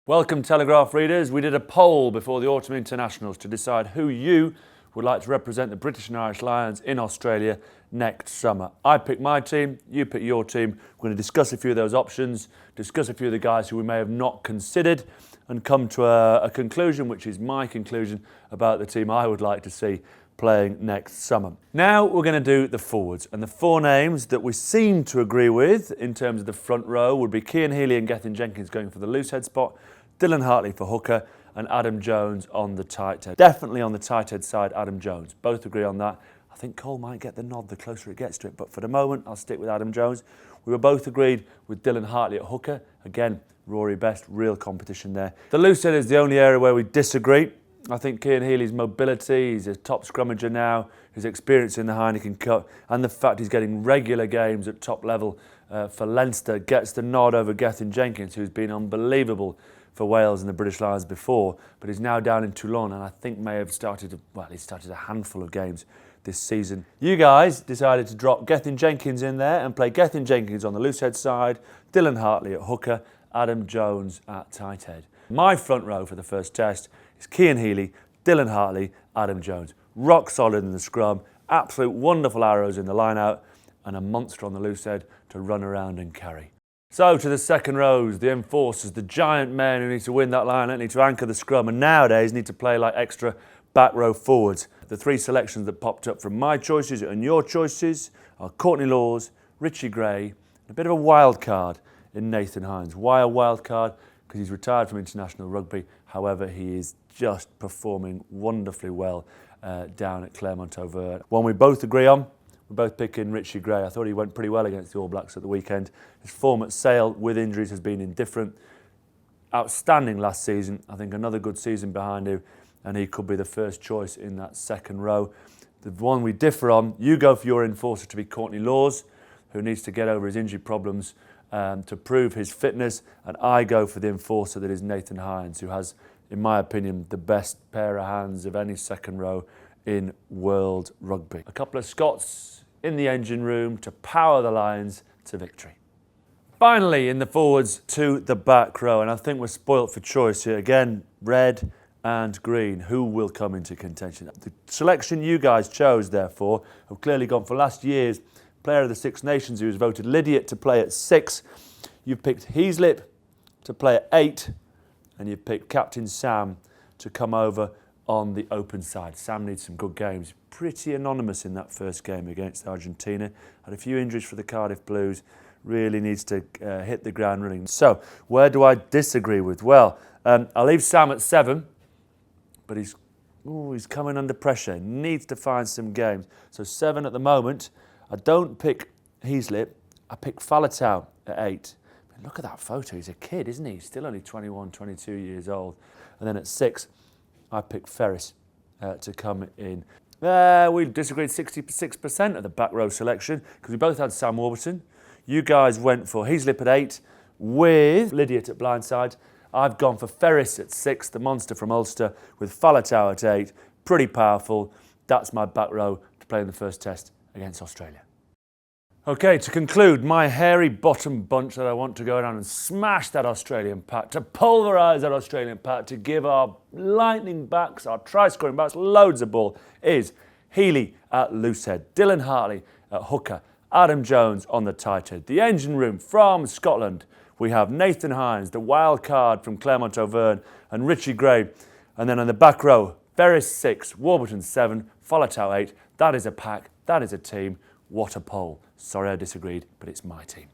Welcome Telegraph readers. We did a poll before the Autumn Internationals to decide who you would like to represent the British and Irish Lions in Australia next summer. I picked my team, you picked your team. We're going to discuss a few of those options, discuss a few of the guys who we may have not considered and come to a conclusion, which is my conclusion about the team I would like to see playing next summer. Now we're going to do the forwards, and the four names that we seem to agree with in terms of the front row would be Cian Healy and Gethin Jenkins going for the loose head spot, Dylan Hartley for hooker, and Adam Jones on the tight head. Definitely on the tight head side, Adam Jones. Both agree on that. I think Cole might get the nod the closer it gets to it, but for the moment, I'll stick with Adam Jones. We were both agreed with Dylan Hartley at hooker. Again, Rory Best, real competition there. The loose head is the only area where we disagree. I think Cian Healy's mobility, he's a top scrummager now, his experience in the Heineken Cup, and the fact he's getting regular games at top level for Leinster gets the nod over Gethin Jenkins, who's been unbelievable for Wales and the British Lions before, but he's now down in Toulon and I think may have started a handful of games this season. You guys decided to drop Gethin Jenkins in there and play Gethin Jenkins on the loose head side, Dylan Hartley at hooker, Adam Jones at tight head. My front row for the first test is Cian Healy, Dylan Hartley, Adam Jones. Rock solid in the scrum, absolute wonderful arrows in the line out, and a monster on the loose head to run around and carry. So to the second rows, the enforcers, the giant men who need to win that line, need to anchor the scrum, and nowadays need to play like extra back row forwards. The three selections that popped up from my choices and your choices are Courtney Lawes, Richie Gray, and a bit of a wild card in Nathan Hines. Why a wild card? Because he's retired from international rugby. However, he is just performing wonderfully well down at Clermont-Auvergne. One we both agree on. We're both picking Richie Gray. I thought he went pretty well against the All Blacks at the weekend. His form at Sale with injuries has been indifferent. Outstanding last season. I think another good season behind him, and he could be the first choice in that second row. The one we differ on, you go for your enforcer to be Courtney Lawes, who needs to get over his injury problems to prove his fitness, and I go for the enforcer that is Nathan Hines, who has, in my opinion, the best pair of hands of any second row in world rugby. A couple of Scots in the engine room to power the Lions to victory. Finally, in the forwards to the back row, and I think we're spoilt for choice here. Again, red and green. Who will come into contention? The selection you guys chose, therefore, have clearly gone for last year's Player of the Six Nations, who was voted Lydiate to play at 6. You've picked Heaslip to play at 8, and you've picked Captain Sam to come over on the open side. Sam needs some good games. Pretty anonymous in that first game against Argentina. Had a few injuries for the Cardiff Blues. Really needs to hit the ground running. So, where do I disagree with? Well, I'll leave Sam at 7, but he's coming under pressure. Needs to find some games. So 7 at the moment. I don't pick Heaslip. I pick Faletau at 8. But look at that photo. He's a kid, isn't he? He's still only 21, 22 years old. And then at 6, I picked Ferris to come in. We disagreed 66% of the back row selection because we both had Sam Warburton. You guys went for Heaslip at 8 with Lydiate at blindside. I've gone for Ferris at 6, the monster from Ulster, with Faletau at 8. Pretty powerful. That's my back row to play in the first test against Australia. Okay, to conclude, my hairy bottom bunch that I want to go down and smash that Australian pack, to pulverise that Australian pack, to give our lightning backs, our try-scoring backs, loads of ball, is Healy at loosehead, Dylan Hartley at hooker, Adam Jones on the tight head. The engine room from Scotland, we have Nathan Hines, the wild card from Clermont-Auvergne, and Richie Gray. And then on the back row, Ferris 6, Warburton 7, Faletau 8. That is a pack, that is a team. What a poll. Sorry I disagreed, but it's my team.